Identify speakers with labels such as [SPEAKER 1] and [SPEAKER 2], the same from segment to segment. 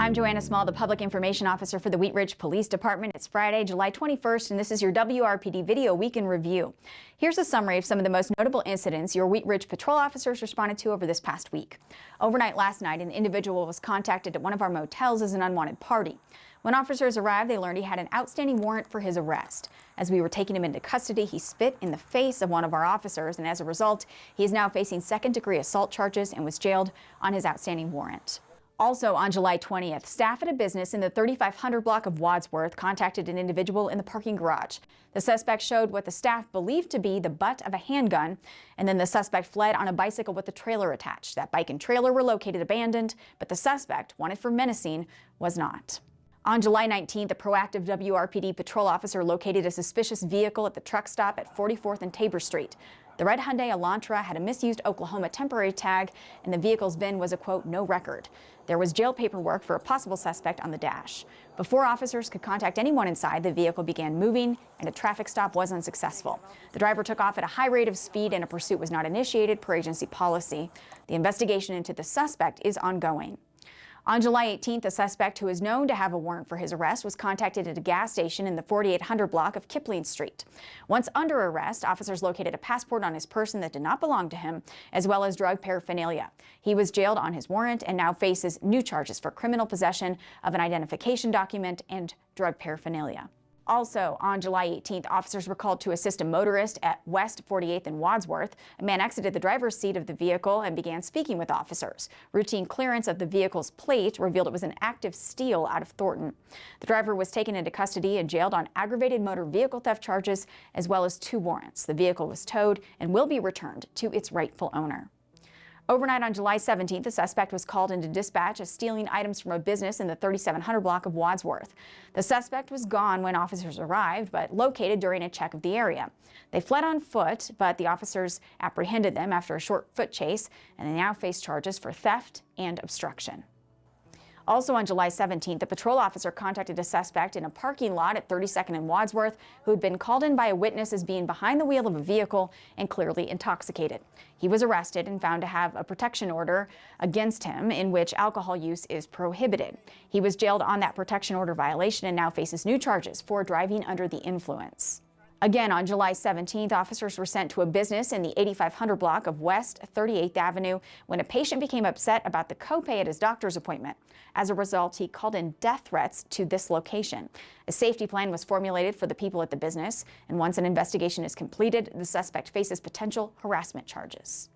[SPEAKER 1] I'm Joanna Small, the Public Information Officer for the Wheat Ridge Police Department. It's Friday, July 21st, and this is your WRPD Video Week in Review. Here's a summary of some of the most notable incidents your Wheat Ridge patrol officers responded to over this past week. Overnight last night, an individual was contacted at one of our motels as an unwanted party. When officers arrived, they learned he had an outstanding warrant for his arrest. As we were taking him into custody, he spit in the face of one of our officers, and as a result, he is now facing second-degree assault charges and was jailed on his outstanding warrant. Also on July 20th, staff at a business in the 3500 block of Wadsworth contacted an individual in the parking garage. The suspect showed what the staff believed to be the butt of a handgun, and then the suspect fled on a bicycle with a trailer attached. That bike and trailer were located abandoned, but the suspect, wanted for menacing, was not. On July 19th, a proactive WRPD patrol officer located a suspicious vehicle at the truck stop at 44th and Tabor Street. The red Hyundai Elantra had a misused Oklahoma temporary tag, and the vehicle's VIN was a, quote, no record. There was jail paperwork for a possible suspect on the dash. Before officers could contact anyone inside, the vehicle began moving, and a traffic stop was unsuccessful. The driver took off at a high rate of speed, and a pursuit was not initiated per agency policy. The investigation into the suspect is ongoing. On July 18th, a suspect who is known to have a warrant for his arrest was contacted at a gas station in the 4800 block of Kipling Street. Once under arrest, officers located a passport on his person that did not belong to him, as well as drug paraphernalia. He was jailed on his warrant and now faces new charges for criminal possession of an identification document and drug paraphernalia. Also, on July 18th, officers were called to assist a motorist at West 48th and Wadsworth. A man exited the driver's seat of the vehicle and began speaking with officers. Routine clearance of the vehicle's plate revealed it was an active steal out of Thornton. The driver was taken into custody and jailed on aggravated motor vehicle theft charges, as well as 2 warrants. The vehicle was towed and will be returned to its rightful owner. Overnight on July 17th, the suspect was called into dispatch as stealing items from a business in the 3700 block of Wadsworth. The suspect was gone when officers arrived, but located during a check of the area. They fled on foot, but the officers apprehended them after a short foot chase, and they now face charges for theft and obstruction. Also on July 17th, a patrol officer contacted a suspect in a parking lot at 32nd and Wadsworth who had been called in by a witness as being behind the wheel of a vehicle and clearly intoxicated. He was arrested and found to have a protection order against him in which alcohol use is prohibited. He was jailed on that protection order violation and now faces new charges for driving under the influence. Again, on July 17th, officers were sent to a business in the 8500 block of West 38th Avenue when a patient became upset about the copay at his doctor's appointment. As a result, he called in death threats to this location. A safety plan was formulated for the people at the business, and once an investigation is completed, the suspect faces potential harassment charges.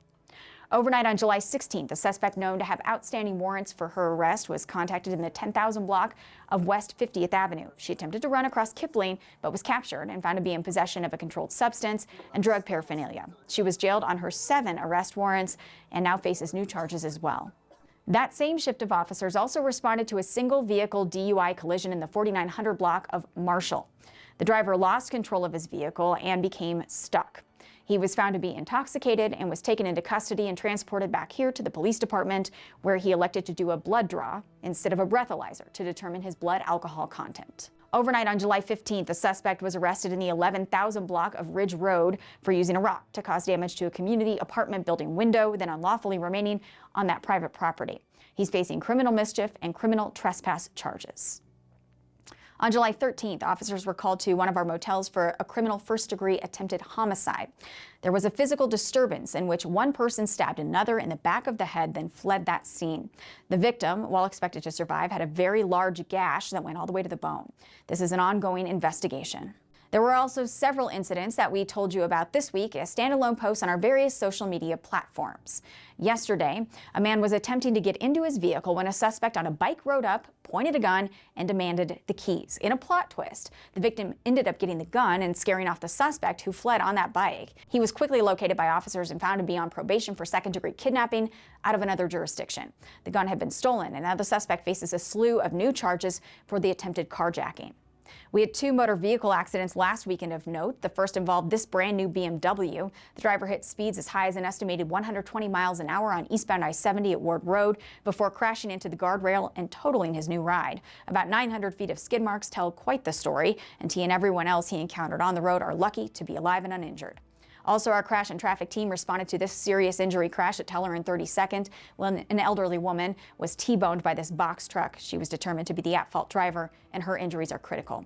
[SPEAKER 1] Overnight on July 16th, a suspect known to have outstanding warrants for her arrest was contacted in the 10,000 block of West 50th Avenue. She attempted to run across Kipling, but was captured and found to be in possession of a controlled substance and drug paraphernalia. She was jailed on her 7 arrest warrants and now faces new charges as well. That same shift of officers also responded to a single vehicle DUI collision in the 4900 block of Marshall. The driver lost control of his vehicle and became stuck. He was found to be intoxicated and was taken into custody and transported back here to the police department, where he elected to do a blood draw instead of a breathalyzer to determine his blood alcohol content. Overnight on July 15th, the suspect was arrested in the 11,000 block of Ridge Road for using a rock to cause damage to a community apartment building window, then unlawfully remaining on that private property. He's facing criminal mischief and criminal trespass charges. On July 13th, officers were called to one of our motels for a criminal first-degree attempted homicide. There was a physical disturbance in which one person stabbed another in the back of the head, then fled that scene. The victim, while expected to survive, had a very large gash that went all the way to the bone. This is an ongoing investigation. There were also several incidents that we told you about this week as standalone posts on our various social media platforms. Yesterday, a man was attempting to get into his vehicle when a suspect on a bike rode up, pointed a gun, and demanded the keys. In a plot twist, the victim ended up getting the gun and scaring off the suspect, who fled on that bike. He was quickly located by officers and found to be on probation for second-degree kidnapping out of another jurisdiction. The gun had been stolen, and now the suspect faces a slew of new charges for the attempted carjacking. We had 2 motor vehicle accidents last weekend of note. The first involved this brand new BMW. The driver hit speeds as high as an estimated 120 miles an hour on eastbound I-70 at Ward Road before crashing into the guardrail and totaling his new ride. About 900 feet of skid marks tell quite the story, and he and everyone else he encountered on the road are lucky to be alive and uninjured. Also, our crash and traffic team responded to this serious injury crash at Teller and 32nd when an elderly woman was T-boned by this box truck. She was determined to be the at-fault driver, and her injuries are critical.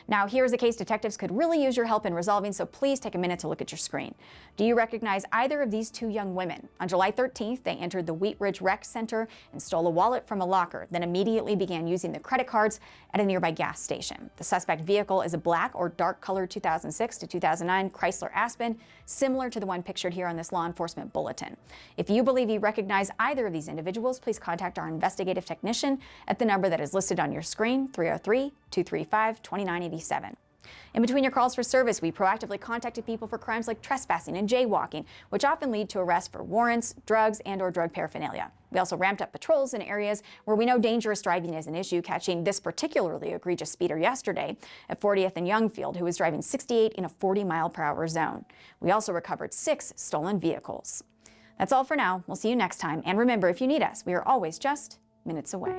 [SPEAKER 1] Now, here's a case detectives could really use your help in resolving, so please take a minute to look at your screen. Do you recognize either of these two young women? On July 13th, they entered the Wheat Ridge Rec Center and stole a wallet from a locker, then immediately began using the credit cards at a nearby gas station. The suspect vehicle is a black or dark-colored 2006 to 2009 Chrysler Aspen, similar to the one pictured here on this law enforcement bulletin. If you believe you recognize either of these individuals, please contact our investigative technician at the number that is listed on your screen, 303-235-2987. In between your calls for service, we proactively contacted people for crimes like trespassing and jaywalking, which often lead to arrests for warrants, drugs, and/or drug paraphernalia. We also ramped up patrols in areas where we know dangerous driving is an issue, catching this particularly egregious speeder yesterday at 40th and Youngfield, who was driving 68 in a 40-mile-per-hour zone. We also recovered 6 stolen vehicles. That's all for now. We'll see you next time. And remember, if you need us, we are always just minutes away.